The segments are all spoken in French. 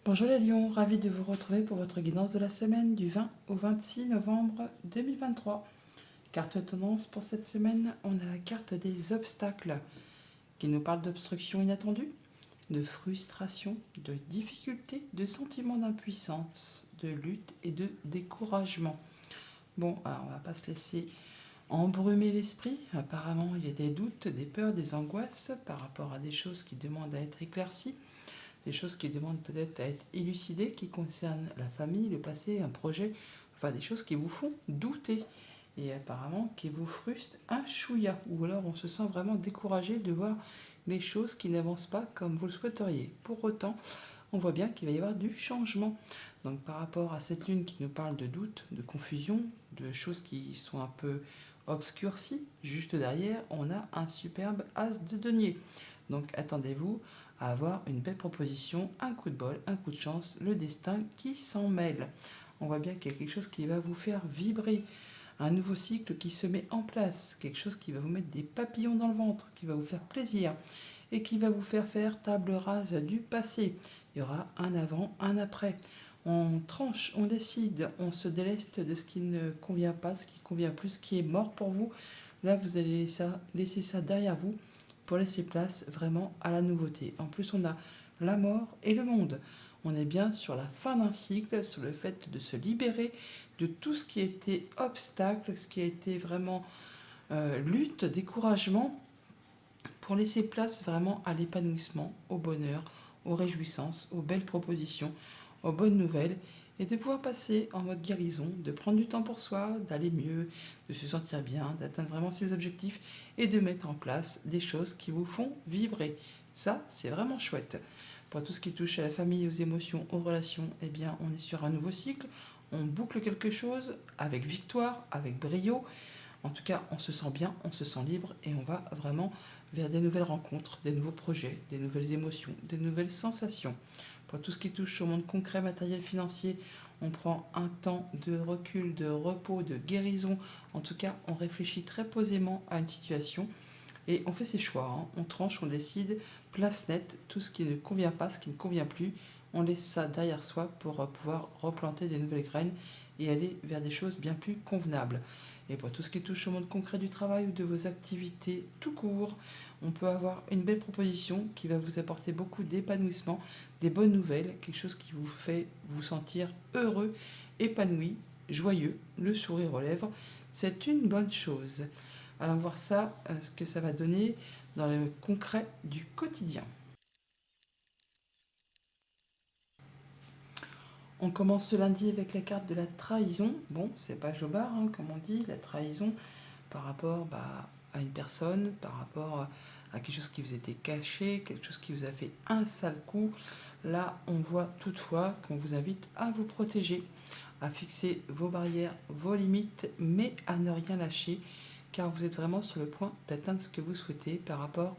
Bonjour les lions, ravi de vous retrouver pour votre guidance de la semaine du 20 au 26 novembre 2023. Carte tendance pour cette semaine, on a la carte des obstacles qui nous parle d'obstruction inattendue, de frustration, de difficulté, de sentiment d'impuissance, de lutte et de découragement. Bon, alors on va pas se laisser embrumer l'esprit. Apparemment, il y a des doutes, des peurs, des angoisses par rapport à des choses qui demandent à être éclaircies. Des choses qui demandent peut-être à être élucidées, qui concernent la famille, le passé, un projet, enfin des choses qui vous font douter et apparemment qui vous frustrent un chouïa, ou alors on se sent vraiment découragé de voir les choses qui n'avancent pas comme vous le souhaiteriez. Pour autant, on voit bien qu'il va y avoir du changement. Donc par rapport à cette lune qui nous parle de doute, de confusion, de choses qui sont un peu obscurcies, juste derrière, on a un superbe as de denier. Donc attendez-vous à avoir une belle proposition, un coup de bol, un coup de chance, le destin qui s'en mêle. On voit bien qu'il y a quelque chose qui va vous faire vibrer, un nouveau cycle qui se met en place, quelque chose qui va vous mettre des papillons dans le ventre, qui va vous faire plaisir et qui va vous faire table rase du passé. Il y aura un avant, un après. On tranche, on décide, on se déleste de ce qui ne convient pas, ce qui convient plus, ce qui est mort pour vous. Là, vous allez laisser ça derrière vous pour laisser place vraiment à la nouveauté. En plus, on a la mort et le monde. On est bien sur la fin d'un cycle, sur le fait de se libérer de tout ce qui était obstacle, ce qui a été vraiment lutte, découragement, pour laisser place vraiment à l'épanouissement, au bonheur, aux réjouissances, aux belles propositions, aux bonnes nouvelles, et de pouvoir passer en mode guérison, de prendre du temps pour soi, d'aller mieux, de se sentir bien, d'atteindre vraiment ses objectifs, et de mettre en place des choses qui vous font vibrer. Ça, c'est vraiment chouette. Pour tout ce qui touche à la famille, aux émotions, aux relations, eh bien, on est sur un nouveau cycle, on boucle quelque chose avec victoire, avec brio. En tout cas, on se sent bien, on se sent libre et on va vraiment vers des nouvelles rencontres, des nouveaux projets, des nouvelles émotions, des nouvelles sensations. Pour tout ce qui touche au monde concret, matériel, financier, on prend un temps de recul, de repos, de guérison. En tout cas, on réfléchit très posément à une situation et on fait ses choix. On tranche, on décide, place nette, tout ce qui ne convient pas, ce qui ne convient plus. On laisse ça derrière soi pour pouvoir replanter des nouvelles graines et aller vers des choses bien plus convenables. Et pour tout ce qui touche au monde concret du travail ou de vos activités tout court, on peut avoir une belle proposition qui va vous apporter beaucoup d'épanouissement, des bonnes nouvelles, quelque chose qui vous fait vous sentir heureux, épanoui, joyeux, le sourire aux lèvres. C'est une bonne chose. Allons voir ça, ce que ça va donner dans le concret du quotidien. On commence ce lundi avec la carte de la trahison. Bon, c'est pas Jobard, comme on dit, la trahison par rapport à une personne, par rapport à quelque chose qui vous était caché, quelque chose qui vous a fait un sale coup. Là, on voit toutefois qu'on vous invite à vous protéger, à fixer vos barrières, vos limites, mais à ne rien lâcher, car vous êtes vraiment sur le point d'atteindre ce que vous souhaitez par rapport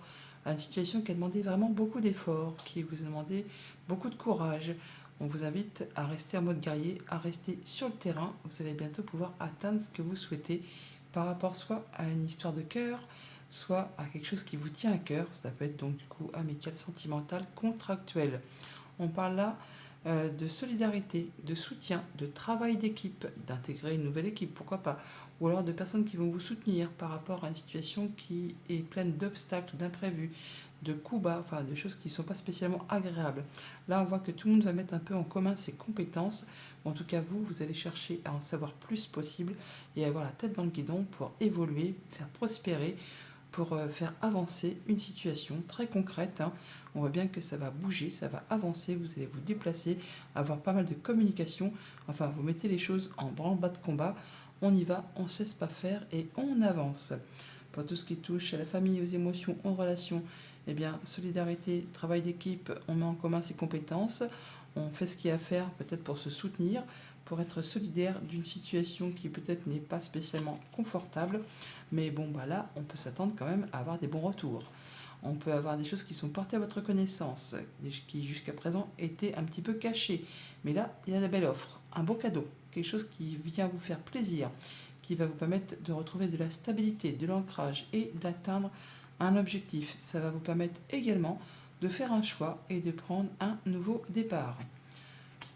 à une situation qui a demandé vraiment beaucoup d'efforts, qui vous a demandé beaucoup de courage. On vous invite à rester en mode guerrier, à rester sur le terrain. Vous allez bientôt pouvoir atteindre ce que vous souhaitez par rapport soit à une histoire de cœur, soit à quelque chose qui vous tient à cœur. Ça peut être donc du coup amical, sentimental, contractuel. On parle là de solidarité, de soutien, de travail d'équipe, d'intégrer une nouvelle équipe, pourquoi pas. Ou alors de personnes qui vont vous soutenir par rapport à une situation qui est pleine d'obstacles, d'imprévus, de coups bas, enfin de choses qui ne sont pas spécialement agréables. Là, on voit que tout le monde va mettre un peu en commun ses compétences. En tout cas, vous allez chercher à en savoir plus possible et avoir la tête dans le guidon pour évoluer, faire prospérer, pour faire avancer une situation très concrète. On voit bien que ça va bouger, ça va avancer, vous allez vous déplacer, avoir pas mal de communication. Enfin, vous mettez les choses en branle-bas de combat. On y va, on ne se laisse pas faire et on avance. Pour tout ce qui touche à la famille, aux émotions, aux relations, eh bien, solidarité, travail d'équipe, on met en commun ses compétences, on fait ce qu'il y a à faire peut-être pour se soutenir, pour être solidaire d'une situation qui peut-être n'est pas spécialement confortable. Mais bon, là, on peut s'attendre quand même à avoir des bons retours. On peut avoir des choses qui sont portées à votre connaissance, qui jusqu'à présent étaient un petit peu cachées. Mais là, il y a la belle offre, un beau cadeau, quelque chose qui vient vous faire plaisir, qui va vous permettre de retrouver de la stabilité, de l'ancrage et d'atteindre un objectif. Ça va vous permettre également de faire un choix et de prendre un nouveau départ.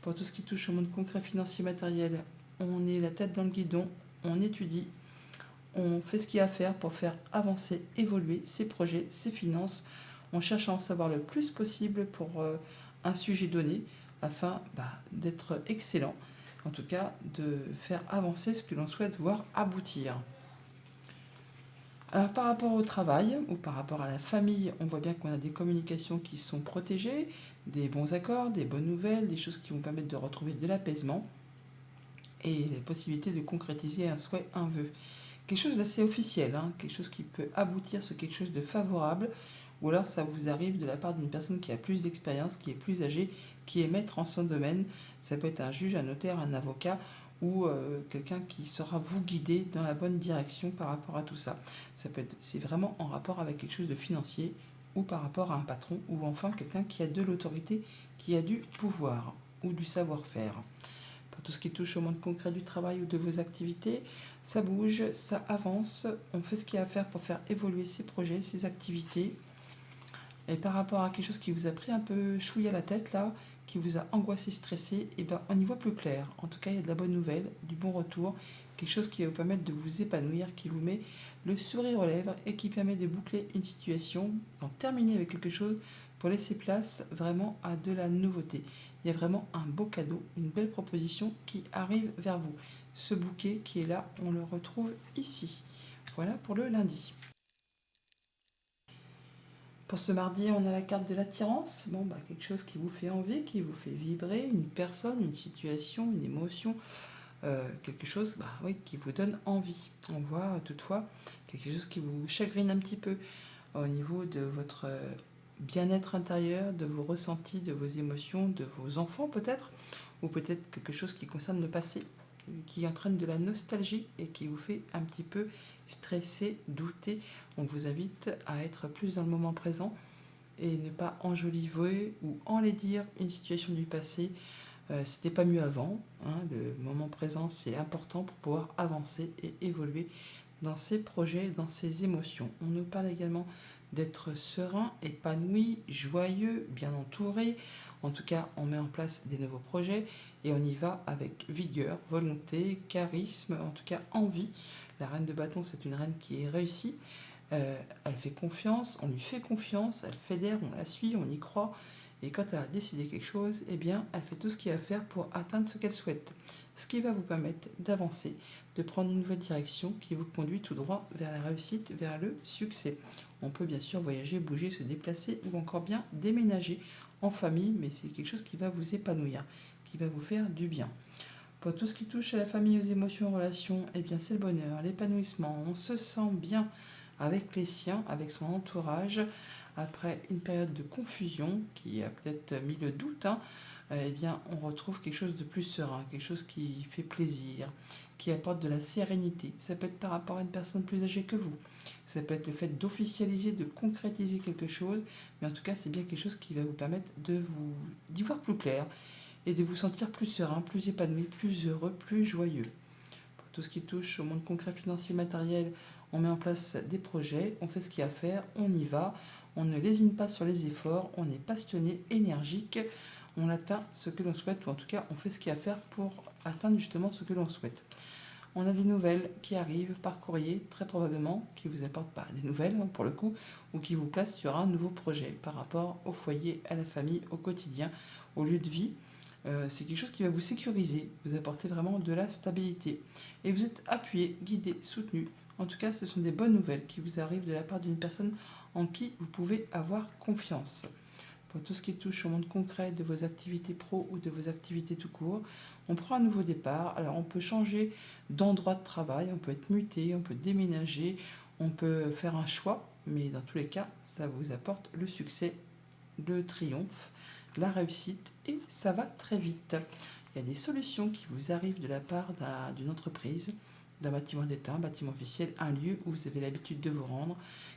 Pour tout ce qui touche au monde concret, financier, matériel, on est la tête dans le guidon, on étudie, on fait ce qu'il y a à faire pour faire avancer, évoluer ses projets, ses finances. On cherche à en savoir le plus possible pour un sujet donné afin d'être excellent, en tout cas de faire avancer ce que l'on souhaite voir aboutir. Alors, par rapport au travail ou par rapport à la famille, on voit bien qu'on a des communications qui sont protégées, des bons accords, des bonnes nouvelles, des choses qui vont permettre de retrouver de l'apaisement et les possibilités de concrétiser un souhait, un vœu. Quelque chose d'assez officiel, hein, quelque chose qui peut aboutir sur quelque chose de favorable, ou alors ça vous arrive de la part d'une personne qui a plus d'expérience, qui est plus âgée, qui est maître en son domaine. Ça peut être un juge, un notaire, un avocat ou quelqu'un qui saura vous guider dans la bonne direction par rapport à tout ça. C'est vraiment en rapport avec quelque chose de financier ou par rapport à un patron ou enfin quelqu'un qui a de l'autorité, qui a du pouvoir ou du savoir-faire. Pour tout ce qui touche au monde concret du travail ou de vos activités, ça bouge, ça avance, on fait ce qu'il y a à faire pour faire évoluer ses projets, ses activités. Et par rapport à quelque chose qui vous a pris un peu chouille à la tête là, qui vous a angoissé, stressé, et on y voit plus clair. En tout cas, il y a de la bonne nouvelle, du bon retour, quelque chose qui va vous permettre de vous épanouir, qui vous met le sourire aux lèvres et qui permet de boucler une situation, d'en terminer avec quelque chose pour laisser place vraiment à de la nouveauté. Il y a vraiment un beau cadeau, une belle proposition qui arrive vers vous. Ce bouquet qui est là, on le retrouve ici. Voilà pour le lundi. Pour ce mardi, on a la carte de l'attirance. Quelque chose qui vous fait envie, qui vous fait vibrer, une personne, une situation, une émotion, quelque chose qui vous donne envie. On voit toutefois quelque chose qui vous chagrine un petit peu au niveau de votre bien-être intérieur, de vos ressentis, de vos émotions, de vos enfants peut-être, ou peut-être quelque chose qui concerne le passé, qui entraîne de la nostalgie et qui vous fait un petit peu stresser, douter. On vous invite à être plus dans le moment présent et ne pas enjoliver ou enlaidir une situation du passé. C'était pas mieux avant, hein. Le moment présent, c'est important pour pouvoir avancer et évoluer dans ses projets, dans ses émotions. On nous parle également d'être serein, épanoui, joyeux, bien entouré. En tout cas, on met en place des nouveaux projets et on y va avec vigueur, volonté, charisme, en tout cas envie. La reine de bâton, c'est une reine qui est réussie. Elle fait confiance, on lui fait confiance, elle fédère, on la suit, on y croit. Et quand elle a décidé quelque chose, elle fait tout ce qu'il y a à faire pour atteindre ce qu'elle souhaite. Ce qui va vous permettre d'avancer, de prendre une nouvelle direction qui vous conduit tout droit vers la réussite, vers le succès. On peut bien sûr voyager, bouger, se déplacer ou encore bien déménager en famille, mais c'est quelque chose qui va vous épanouir, qui va vous faire du bien. Pour tout ce qui touche à la famille, aux émotions, aux relations, c'est le bonheur, l'épanouissement. On se sent bien avec les siens, avec son entourage. Après une période de confusion qui a peut-être mis le doute, on retrouve quelque chose de plus serein, quelque chose qui fait plaisir, qui apporte de la sérénité. Ça peut être par rapport à une personne plus âgée que vous. Ça peut être le fait d'officialiser, de concrétiser quelque chose. Mais en tout cas, c'est bien quelque chose qui va vous permettre d'y voir plus clair et de vous sentir plus serein, plus épanoui, plus heureux, plus joyeux. Pour tout ce qui touche au monde concret, financier, matériel, on met en place des projets, on fait ce qu'il y a à faire, on y va, on ne lésine pas sur les efforts, on est passionné, énergique, on atteint ce que l'on souhaite, ou en tout cas on fait ce qu'il y a à faire pour atteindre justement ce que l'on souhaite. On a des nouvelles qui arrivent par courrier, très probablement, qui vous apportent des nouvelles pour le coup, ou qui vous placent sur un nouveau projet par rapport au foyer, à la famille, au quotidien, au lieu de vie. C'est quelque chose qui va vous sécuriser, vous apporter vraiment de la stabilité. Et vous êtes appuyé, guidé, soutenu. En tout cas, ce sont des bonnes nouvelles qui vous arrivent de la part d'une personne en qui vous pouvez avoir confiance. Pour tout ce qui touche au monde concret de vos activités pro ou de vos activités tout court, on prend un nouveau départ. Alors on peut changer d'endroit de travail, on peut être muté, on peut déménager, on peut faire un choix, mais dans tous les cas, ça vous apporte le succès, le triomphe, la réussite et ça va très vite. Il y a des solutions qui vous arrivent de la part d'une entreprise, d'un bâtiment d'État, un bâtiment officiel, un lieu où vous avez l'habitude de vous rendre,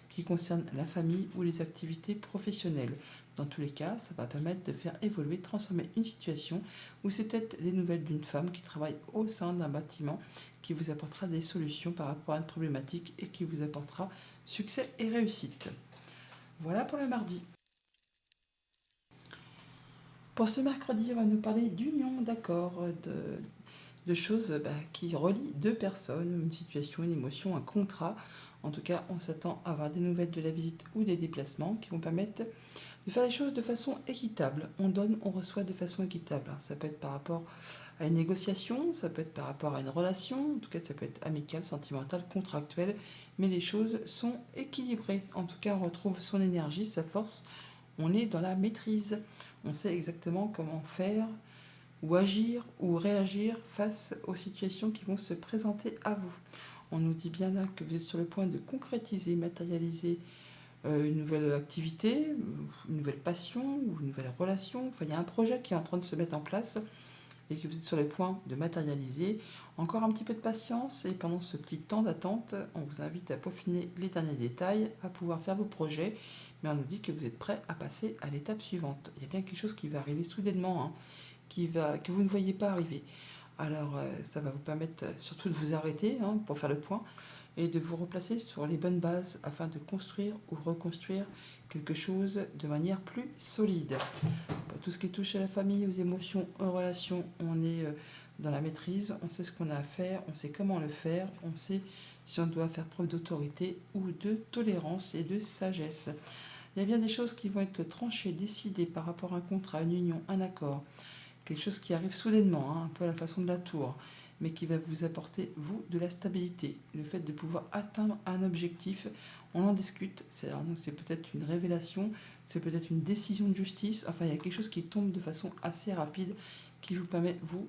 qui concerne la famille ou les activités professionnelles. Dans tous les cas, ça va permettre de faire évoluer, transformer une situation où c'est peut-être des nouvelles d'une femme qui travaille au sein d'un bâtiment qui vous apportera des solutions par rapport à une problématique et qui vous apportera succès et réussite. Voilà pour le mardi. Pour ce mercredi, on va nous parler d'union, d'accords, de choses qui relient deux personnes, une situation, une émotion, un contrat. En tout cas, on s'attend à avoir des nouvelles de la visite ou des déplacements qui vont permettre de faire les choses de façon équitable. On donne, on reçoit de façon équitable. Ça peut être par rapport à une négociation, ça peut être par rapport à une relation, en tout cas ça peut être amical, sentimental, contractuel, mais les choses sont équilibrées. En tout cas, on retrouve son énergie, sa force, on est dans la maîtrise. On sait exactement comment faire ou agir ou réagir face aux situations qui vont se présenter à vous. On nous dit bien là que vous êtes sur le point de concrétiser, matérialiser une nouvelle activité, une nouvelle passion ou une nouvelle relation. Enfin, il y a un projet qui est en train de se mettre en place et que vous êtes sur le point de matérialiser. Encore un petit peu de patience et pendant ce petit temps d'attente, on vous invite à peaufiner les derniers détails, à pouvoir faire vos projets, mais on nous dit que vous êtes prêt à passer à l'étape suivante. Il y a bien quelque chose qui va arriver soudainement, hein, que vous ne voyez pas arriver. Alors ça va vous permettre surtout de vous arrêter pour faire le point et de vous replacer sur les bonnes bases afin de construire ou reconstruire quelque chose de manière plus solide. Pour tout ce qui touche à la famille, aux émotions, aux relations, on est dans la maîtrise, on sait ce qu'on a à faire, on sait comment le faire, on sait si on doit faire preuve d'autorité ou de tolérance et de sagesse. Il y a bien des choses qui vont être tranchées, décidées par rapport à un contrat, une union, un accord, quelque chose qui arrive soudainement, un peu à la façon de la tour, mais qui va vous apporter, vous, de la stabilité. Le fait de pouvoir atteindre un objectif, on en discute, c'est peut-être une révélation, c'est peut-être une décision de justice, enfin il y a quelque chose qui tombe de façon assez rapide, qui vous permet, vous,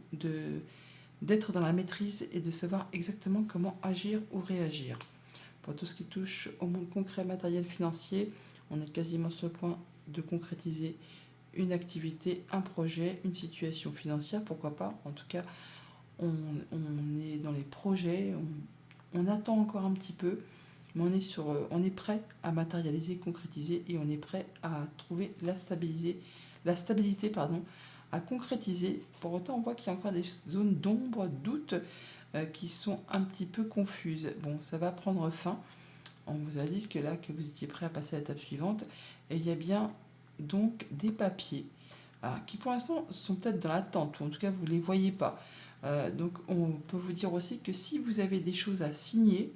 d'être dans la maîtrise et de savoir exactement comment agir ou réagir. Pour tout ce qui touche au monde concret, matériel, financier, on est quasiment sur le point de concrétiser une activité, un projet, une situation financière, pourquoi pas. En tout cas, on est dans les projets, on attend encore un petit peu, mais on est prêt à matérialiser, concrétiser et on est prêt à trouver la stabilité, à concrétiser. Pour autant, on voit qu'il y a encore des zones d'ombre, doutes qui sont un petit peu confuses. Bon, ça va prendre fin. On vous a dit que là, que vous étiez prêt à passer à l'étape suivante. Et il y a bien donc des papiers qui pour l'instant sont peut-être dans l'attente, ou en tout cas vous ne les voyez pas. Donc on peut vous dire aussi que si vous avez des choses à signer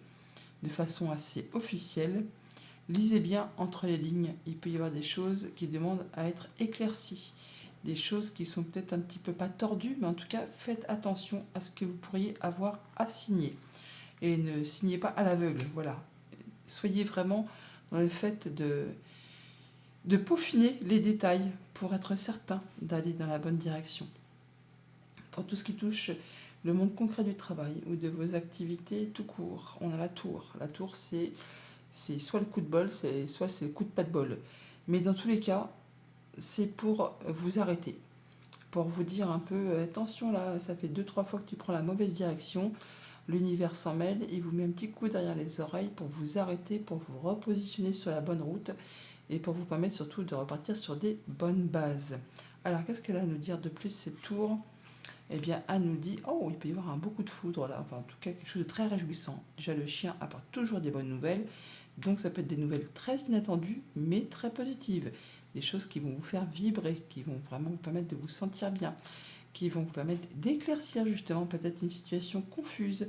de façon assez officielle, lisez bien entre les lignes. Il peut y avoir des choses qui demandent à être éclaircies, des choses qui sont peut-être un petit peu pas tordues, mais en tout cas faites attention à ce que vous pourriez avoir à signer. Et ne signez pas à l'aveugle, voilà. Soyez vraiment dans le fait de peaufiner les détails pour être certain d'aller dans la bonne direction. Pour tout ce qui touche le monde concret du travail ou de vos activités tout court, on a la tour. La tour, c'est soit le coup de bol, soit c'est le coup de pas de bol. Mais dans tous les cas, c'est pour vous arrêter, pour vous dire un peu, attention là, ça fait 2-3 fois que tu prends la mauvaise direction, l'univers s'en mêle, il vous met un petit coup derrière les oreilles pour vous arrêter, pour vous repositionner sur la bonne route et pour vous permettre surtout de repartir sur des bonnes bases. Alors qu'est-ce qu'elle a à nous dire de plus cette tour? Eh bien, elle nous dit, oh, il peut y avoir un beau coup de foudre là, enfin en tout cas quelque chose de très réjouissant. Déjà le chien apporte toujours des bonnes nouvelles, donc ça peut être des nouvelles très inattendues, mais très positives. Des choses qui vont vous faire vibrer, qui vont vraiment vous permettre de vous sentir bien, qui vont vous permettre d'éclaircir justement peut-être une situation confuse,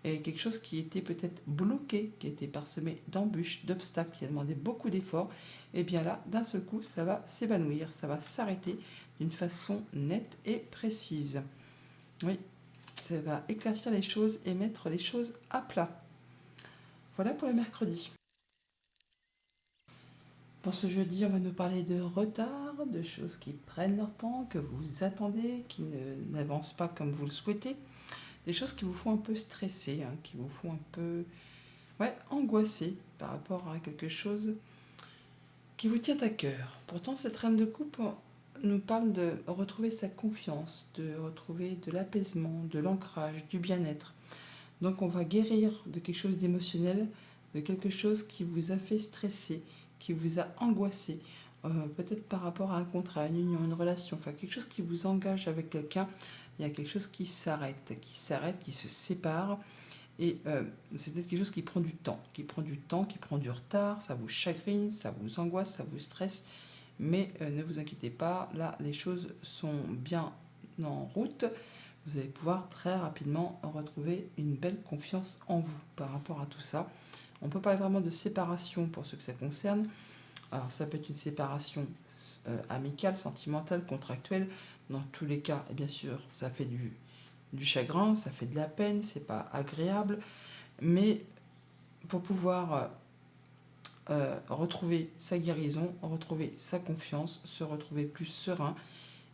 et quelque chose qui était peut-être bloqué, qui était parsemé d'embûches, d'obstacles, qui a demandé beaucoup d'efforts, et bien là, d'un seul coup, ça va s'évanouir, ça va s'arrêter d'une façon nette et précise. Oui, ça va éclaircir les choses et mettre les choses à plat. Voilà pour le mercredi. Pour ce jeudi, on va nous parler de retard, de choses qui prennent leur temps, que vous attendez, qui n'avancent pas comme vous le souhaitez. Des choses qui vous font un peu stresser, qui vous font un peu angoisser par rapport à quelque chose qui vous tient à cœur. Pourtant, cette reine de coupe nous parle de retrouver sa confiance, de retrouver de l'apaisement, de l'ancrage, du bien-être. Donc on va guérir de quelque chose d'émotionnel, de quelque chose qui vous a fait stresser, qui vous a angoissé, peut-être par rapport à un contrat, une union, une relation, enfin quelque chose qui vous engage avec quelqu'un. Il y a quelque chose qui s'arrête, qui se sépare. Et c'est peut-être quelque chose qui prend du temps, qui prend du retard, ça vous chagrine, ça vous angoisse, ça vous stresse. mais ne vous inquiétez pas, là les choses sont bien en route. Vous allez pouvoir très rapidement retrouver une belle confiance en vous par rapport à tout ça. On peut parler vraiment de séparation pour ceux que ça concerne. Alors ça peut être une séparation amicale, sentimentale, contractuelle. Dans tous les cas, et bien sûr, ça fait du chagrin, ça fait de la peine, c'est pas agréable. Mais pour pouvoir retrouver sa guérison, retrouver sa confiance, se retrouver plus serein,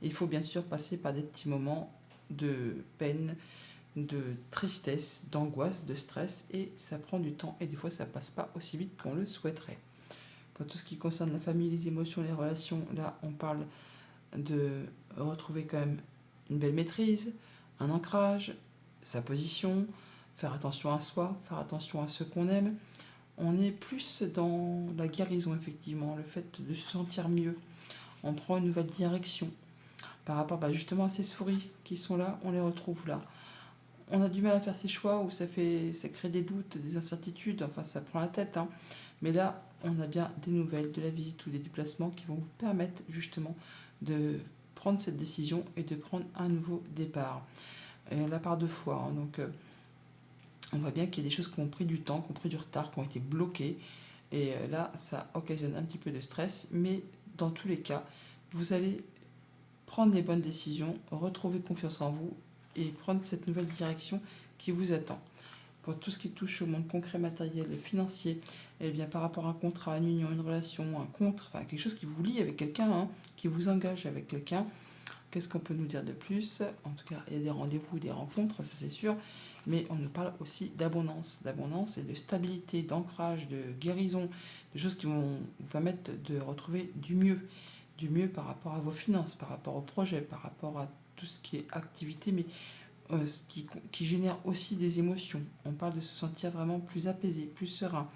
il faut bien sûr passer par des petits moments de peine, de tristesse, d'angoisse, de stress, et ça prend du temps, et des fois ça passe pas aussi vite qu'on le souhaiterait. Pour tout ce qui concerne la famille, les émotions, les relations, là on parle de retrouver quand même une belle maîtrise, un ancrage, sa position, faire attention à soi, faire attention à ceux qu'on aime. On est plus dans la guérison, effectivement, le fait de se sentir mieux. On prend une nouvelle direction. Par rapport justement à ces souris qui sont là, on les retrouve là. On a du mal à faire ses choix, ou ça crée des doutes, des incertitudes, enfin ça prend la tête. Mais là, on a bien des nouvelles, de la visite ou des déplacements qui vont vous permettre justement de prendre cette décision et de prendre un nouveau départ. Et on la part deux fois. Donc on voit bien qu'il y a des choses qui ont pris du temps, qui ont pris du retard, qui ont été bloquées. Et là, ça occasionne un petit peu de stress. Mais dans tous les cas, vous allez prendre les bonnes décisions, retrouver confiance en vous et prendre cette nouvelle direction qui vous attend. Pour tout ce qui touche au monde concret, matériel et financier, eh bien, par rapport à un contrat, une union, une relation, quelque chose qui vous lie avec quelqu'un, qui vous engage avec quelqu'un, qu'est-ce qu'on peut nous dire de plus? En tout cas, il y a des rendez-vous, des rencontres, ça c'est sûr, mais on nous parle aussi d'abondance et de stabilité, d'ancrage, de guérison, de choses qui vont vous permettre de retrouver du mieux par rapport à vos finances, par rapport au projet, par rapport à tout ce qui est activité, mais ce qui génère aussi des émotions. On parle de se sentir vraiment plus apaisé, plus serein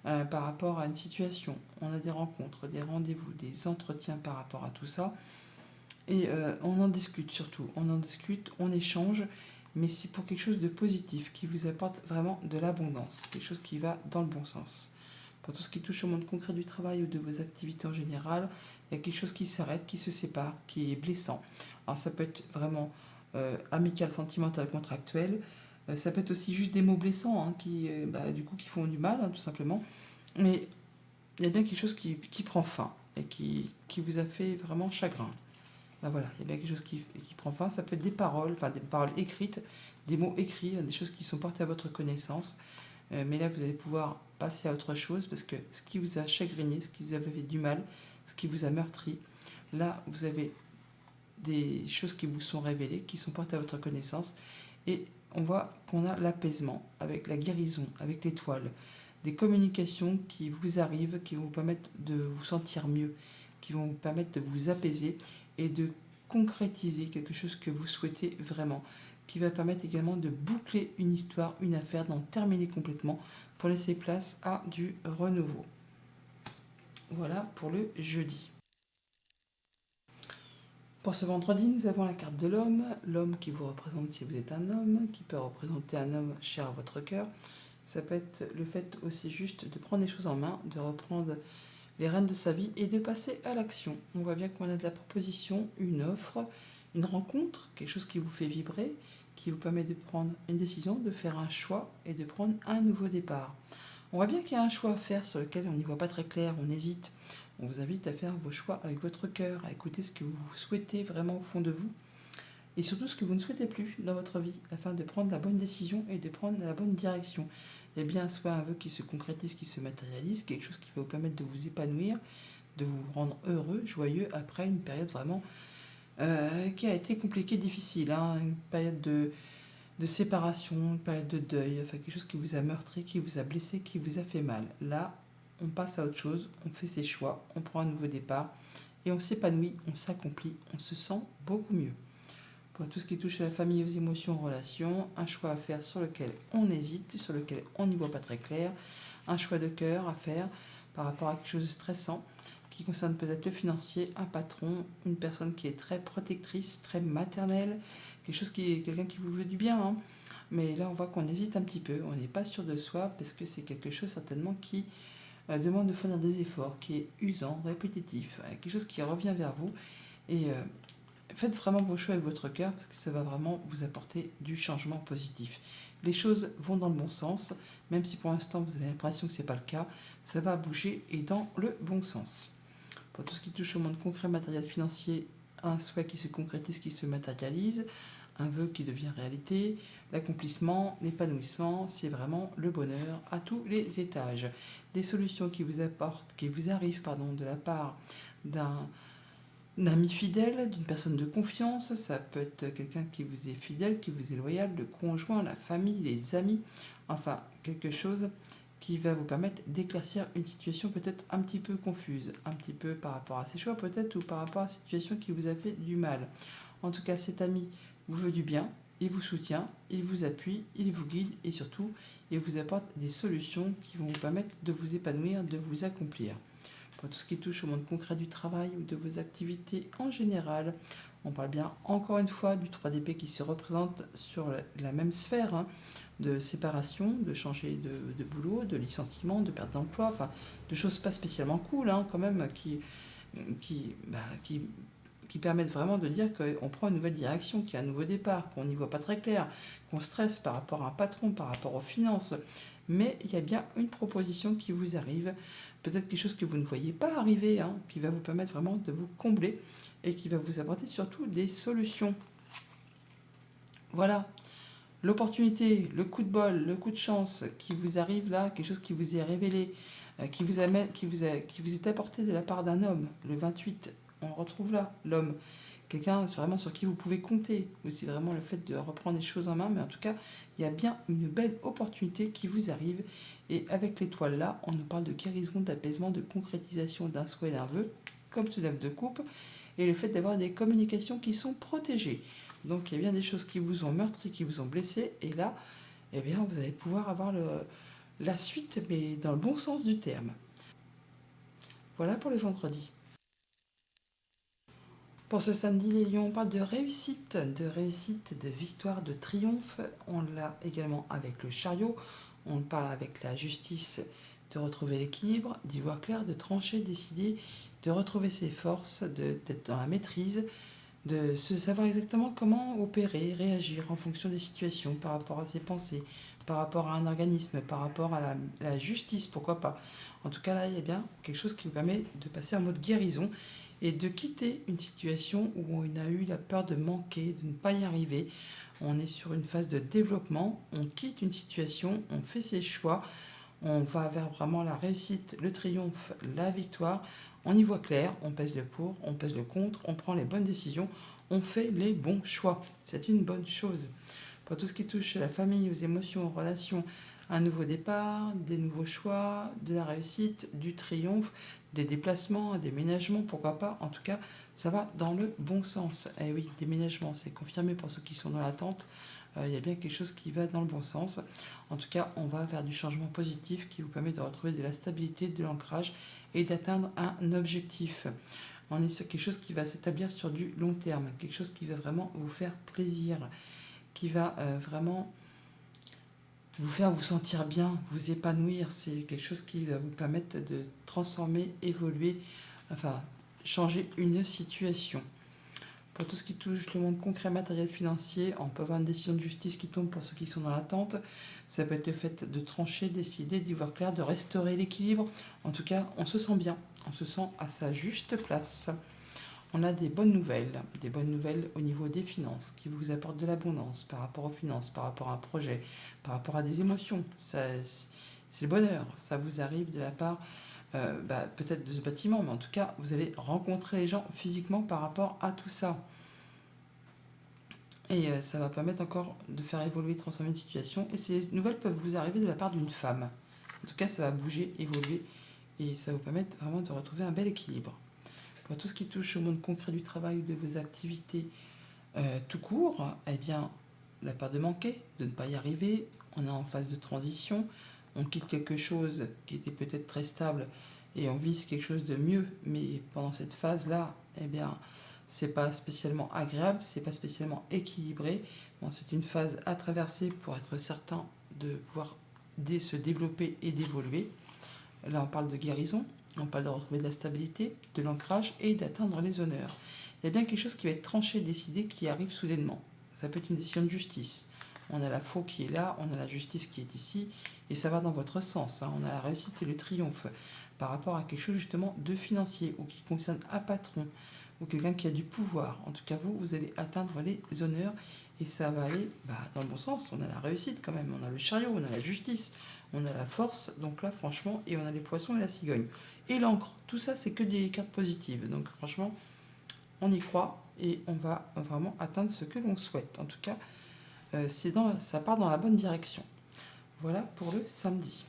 par rapport à une situation. On a des rencontres, des rendez-vous, des entretiens par rapport à tout ça. Et on en discute surtout. On en discute, on échange, mais c'est pour quelque chose de positif, qui vous apporte vraiment de l'abondance, quelque chose qui va dans le bon sens. Pour tout ce qui touche au monde concret du travail ou de vos activités en général, il y a quelque chose qui s'arrête, qui se sépare, qui est blessant. Alors ça peut être vraiment amical, sentimental, contractuel. Ça peut être aussi juste des mots blessants qui, du coup, qui font du mal, tout simplement. Mais il y a bien quelque chose qui prend fin et qui vous a fait vraiment chagrin. Voilà, il y a bien quelque chose qui prend fin. Ça peut être des paroles écrites, des mots écrits, des choses qui sont portées à votre connaissance. Mais là, vous allez pouvoir passer à autre chose parce que ce qui vous a chagriné, ce qui vous avait fait du mal, ce qui vous a meurtri, là, vous avez des choses qui vous sont révélées, qui sont portées à votre connaissance. Et on voit qu'on a l'apaisement, avec la guérison, avec l'étoile, des communications qui vous arrivent, qui vont vous permettre de vous sentir mieux, qui vont vous permettre de vous apaiser et de concrétiser quelque chose que vous souhaitez vraiment, qui va permettre également de boucler une histoire, une affaire, d'en terminer complètement pour laisser place à du renouveau. Voilà pour le jeudi. Pour ce vendredi, nous avons la carte de l'homme qui vous représente si vous êtes un homme, qui peut représenter un homme cher à votre cœur. Ça peut être le fait aussi juste de prendre les choses en main, de reprendre les rênes de sa vie et de passer à l'action. On voit bien qu'on a de la proposition, une offre, une rencontre, quelque chose qui vous fait vibrer, qui vous permet de prendre une décision, de faire un choix et de prendre un nouveau départ. On voit bien qu'il y a un choix à faire sur lequel on n'y voit pas très clair, on hésite. On vous invite à faire vos choix avec votre cœur, à écouter ce que vous souhaitez vraiment au fond de vous et surtout ce que vous ne souhaitez plus dans votre vie afin de prendre la bonne décision et de prendre la bonne direction. Il y a bien soit un vœu qui se concrétise, qui se matérialise, quelque chose qui va vous permettre de vous épanouir, de vous rendre heureux, joyeux après une période vraiment qui a été compliquée, difficile, une période de séparation, une période de deuil, quelque chose qui vous a meurtri, qui vous a blessé, qui vous a fait mal. Là, on passe à autre chose, on fait ses choix, on prend un nouveau départ et on s'épanouit, on s'accomplit, on se sent beaucoup mieux. Pour tout ce qui touche à la famille, aux émotions, aux relations, un choix à faire sur lequel on hésite, sur lequel on n'y voit pas très clair, un choix de cœur à faire par rapport à quelque chose de stressant qui concerne peut-être le financier, un patron, une personne qui est très protectrice, très maternelle, quelqu'un qui vous veut du bien. Mais là, on voit qu'on hésite un petit peu, on n'est pas sûr de soi parce que c'est quelque chose certainement qui demande de fournir des efforts, qui est usant, répétitif, quelque chose qui revient vers vous. Et faites vraiment vos choix avec votre cœur parce que ça va vraiment vous apporter du changement positif. Les choses vont dans le bon sens, même si pour l'instant vous avez l'impression que ce n'est pas le cas, ça va bouger et dans le bon sens. Pour tout ce qui touche au monde concret, matériel, financier, un souhait qui se concrétise, qui se matérialise, un vœu qui devient réalité, l'accomplissement, l'épanouissement, c'est vraiment le bonheur à tous les étages. Des solutions qui vous arrivent de la part d'un ami fidèle, d'une personne de confiance, ça peut être quelqu'un qui vous est fidèle, qui vous est loyal, le conjoint, la famille, les amis, enfin quelque chose qui va vous permettre d'éclaircir une situation peut-être un petit peu confuse, un petit peu par rapport à ses choix peut-être ou par rapport à une situation qui vous a fait du mal. En tout cas, cet ami vous veut du bien, il vous soutient, il vous appuie, il vous guide et surtout, il vous apporte des solutions qui vont vous permettre de vous épanouir, de vous accomplir. Pour tout ce qui touche au monde concret du travail ou de vos activités en général, on parle bien encore une fois du 3DP qui se représente sur la même sphère, de séparation, de changer de boulot, de licenciement, de perte d'emploi, enfin de choses pas spécialement cool quand même qui, qui permettent vraiment de dire qu'on prend une nouvelle direction, qu'il y a un nouveau départ, qu'on n'y voit pas très clair, qu'on stresse par rapport à un patron, par rapport aux finances. Mais il y a bien une proposition qui vous arrive, peut-être quelque chose que vous ne voyez pas arriver, qui va vous permettre vraiment de vous combler et qui va vous apporter surtout des solutions. Voilà, l'opportunité, le coup de bol, le coup de chance qui vous arrive là, quelque chose qui vous est révélé, qui vous est apporté de la part d'un homme, le 28, on retrouve là l'homme, quelqu'un vraiment sur qui vous pouvez compter, ou c'est vraiment le fait de reprendre les choses en main, mais en tout cas, il y a bien une belle opportunité qui vous arrive, et avec l'étoile là, on nous parle de guérison, d'apaisement, de concrétisation d'un souhait, d'un vœu, comme ce 9 de coupe, et le fait d'avoir des communications qui sont protégées. Donc il y a bien des choses qui vous ont meurtri, qui vous ont blessé, et là, eh bien, vous allez pouvoir avoir la suite, mais dans le bon sens du terme. Voilà pour le vendredi. Pour ce samedi, les lions, on parle de réussite, de victoire, de triomphe. On l'a également avec le chariot. On parle avec la justice de retrouver l'équilibre, d'y voir clair, de trancher, décider, de retrouver ses forces, d'être dans la maîtrise, de se savoir exactement comment opérer, réagir en fonction des situations, par rapport à ses pensées, par rapport à un organisme, par rapport à la justice, pourquoi pas. En tout cas, là, il y a bien quelque chose qui vous permet de passer en mode guérison et de quitter une situation où on a eu la peur de manquer, de ne pas y arriver. On est sur une phase de développement, on quitte une situation, on fait ses choix, on va vers vraiment la réussite, le triomphe, la victoire. On y voit clair, on pèse le pour, on pèse le contre, on prend les bonnes décisions, on fait les bons choix. C'est une bonne chose. Pour tout ce qui touche à la famille, aux émotions, aux relations, un nouveau départ, des nouveaux choix, de la réussite, du triomphe, des déplacements, un déménagement, pourquoi pas. En tout cas, ça va dans le bon sens. Eh oui, déménagement, c'est confirmé pour ceux qui sont dans l'attente. Il y a bien quelque chose qui va dans le bon sens. En tout cas, on va vers du changement positif qui vous permet de retrouver de la stabilité, de l'ancrage et d'atteindre un objectif. On est sur quelque chose qui va s'établir sur du long terme, quelque chose qui va vraiment vous faire plaisir, qui va vraiment vous faire vous sentir bien, vous épanouir. C'est quelque chose qui va vous permettre de transformer, évoluer, enfin changer une situation. Pour tout ce qui touche le monde concret, matériel, financier, on peut avoir une décision de justice qui tombe pour ceux qui sont dans l'attente. Ça peut être le fait de trancher, décider, d'y voir clair, de restaurer l'équilibre. En tout cas, on se sent bien, on se sent à sa juste place. On a des bonnes nouvelles au niveau des finances, qui vous apportent de l'abondance par rapport aux finances, par rapport à un projet, par rapport à des émotions. C'est le bonheur, ça vous arrive de la part peut-être de ce bâtiment, mais en tout cas, vous allez rencontrer les gens physiquement par rapport à tout ça. Et ça va permettre encore de faire évoluer, transformer une situation. Et ces nouvelles peuvent vous arriver de la part d'une femme. En tout cas, ça va bouger, évoluer, et ça va vous permettre vraiment de retrouver un bel équilibre. Pour tout ce qui touche au monde concret du travail ou de vos activités tout court, eh bien, la peur de manquer, de ne pas y arriver, on est en phase de transition, on quitte quelque chose qui était peut-être très stable et on vise quelque chose de mieux, mais pendant cette phase-là, eh bien, c'est pas spécialement agréable, c'est pas spécialement équilibré. Bon, c'est une phase à traverser pour être certain de pouvoir se développer et d'évoluer. Là, on parle de guérison, on parle de retrouver de la stabilité, de l'ancrage et d'atteindre les honneurs. Il y a bien quelque chose qui va être tranché, décidé, qui arrive soudainement. Ça peut être une décision de justice. On a la faux qui est là, on a la justice qui est ici, et ça va dans votre sens. On a la réussite et le triomphe par rapport à quelque chose justement de financier ou qui concerne un patron ou quelqu'un qui a du pouvoir. En tout cas, vous allez atteindre les honneurs et ça va aller dans le bon sens. On a la réussite quand même, on a le chariot, on a la justice, on a la force, donc là franchement, et on a les poissons et la cigogne. Et l'encre, tout ça c'est que des cartes positives. Donc franchement, on y croit et on va vraiment atteindre ce que l'on souhaite. En tout cas, ça part dans la bonne direction. Voilà pour le samedi.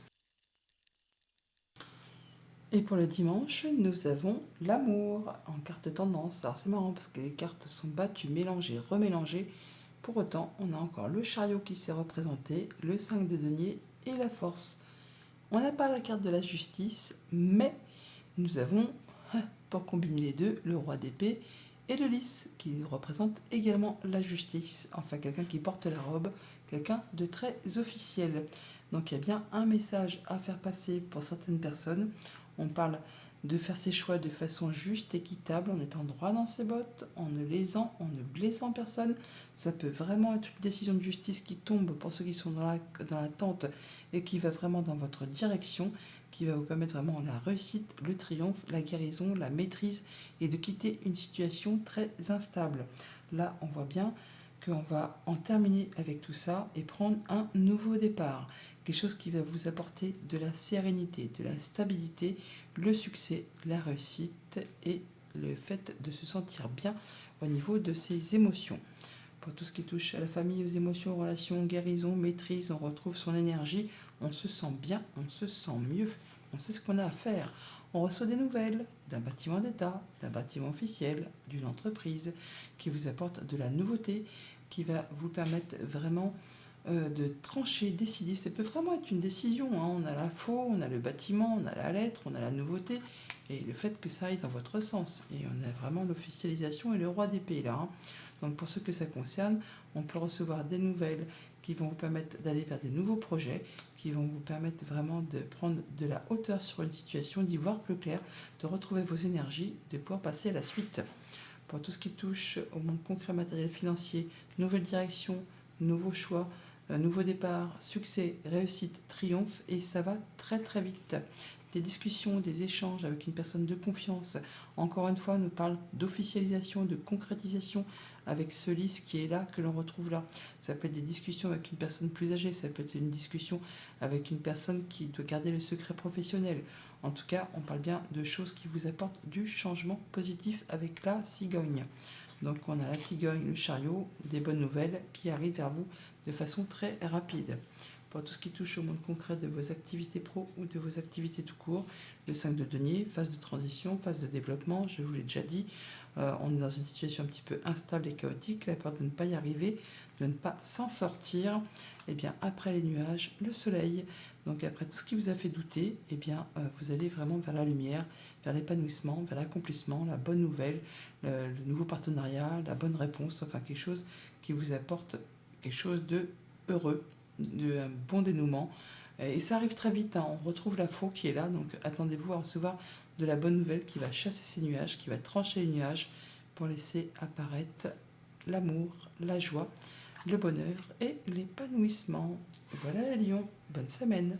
Et pour le dimanche, nous avons l'amour en carte tendance. Alors c'est marrant parce que les cartes sont battues, mélangées, remélangées. Pour autant, on a encore le chariot qui s'est représenté, le 5 de denier et la force. On n'a pas la carte de la justice, mais nous avons, pour combiner les deux, le roi d'épée et le lys, qui représente également la justice. Enfin, quelqu'un qui porte la robe, quelqu'un de très officiel. Donc il y a bien un message à faire passer pour certaines personnes. On parle de faire ses choix de façon juste, équitable, en étant droit dans ses bottes, en ne lésant, en ne blessant personne. Ça peut vraiment être une décision de justice qui tombe pour ceux qui sont dans l'attente et qui va vraiment dans votre direction, qui va vous permettre vraiment la réussite, le triomphe, la guérison, la maîtrise et de quitter une situation très instable. Là, on voit bien qu'on va en terminer avec tout ça et prendre un nouveau départ. Quelque chose qui va vous apporter de la sérénité, de la stabilité, le succès, la réussite et le fait de se sentir bien au niveau de ses émotions. Pour tout ce qui touche à la famille, aux émotions, aux relations, guérison, maîtrise, on retrouve son énergie, on se sent bien, on se sent mieux, on sait ce qu'on a à faire. On reçoit des nouvelles d'un bâtiment d'État, d'un bâtiment officiel, d'une entreprise qui vous apporte de la nouveauté, qui va vous permettre vraiment de trancher, décider. Ça peut vraiment être une décision. On a la faux, on a le bâtiment, on a la lettre, on a la nouveauté. Et le fait que ça aille dans votre sens. Et on a vraiment l'officialisation et le roi d'épée là. Donc pour ceux que ça concerne, on peut recevoir des nouvelles qui vont vous permettre d'aller vers des nouveaux projets, qui vont vous permettre vraiment de prendre de la hauteur sur une situation, d'y voir plus clair, de retrouver vos énergies, de pouvoir passer à la suite. Pour tout ce qui touche au monde concret, matériel, financier, nouvelle direction, nouveaux choix, nouveau départ, succès, réussite, triomphe, et ça va très très vite. Des discussions, des échanges avec une personne de confiance. Encore une fois, on nous parle d'officialisation, de concrétisation avec ce lys qui est là, que l'on retrouve là. Ça peut être des discussions avec une personne plus âgée, ça peut être une discussion avec une personne qui doit garder le secret professionnel. En tout cas, on parle bien de choses qui vous apportent du changement positif avec la cigogne. Donc on a la cigogne, le chariot, des bonnes nouvelles qui arrivent vers vous de façon très rapide. Pour tout ce qui touche au monde concret de vos activités pro ou de vos activités tout court, le 5 de denier, phase de transition, phase de développement, je vous l'ai déjà dit, on est dans une situation un petit peu instable et chaotique, la peur de ne pas y arriver, de ne pas s'en sortir. Et bien après les nuages, le soleil. Donc après tout ce qui vous a fait douter, et bien vous allez vraiment vers la lumière, vers l'épanouissement, vers l'accomplissement, la bonne nouvelle, le nouveau partenariat, la bonne réponse, enfin quelque chose qui vous apporte quelque chose de heureux, de un bon dénouement. Et ça arrive très vite, on retrouve la faux qui est là, donc attendez-vous à recevoir de la bonne nouvelle qui va chasser ces nuages, qui va trancher les nuages pour laisser apparaître l'amour, la joie, le bonheur et l'épanouissement. Voilà les lions, bonne semaine.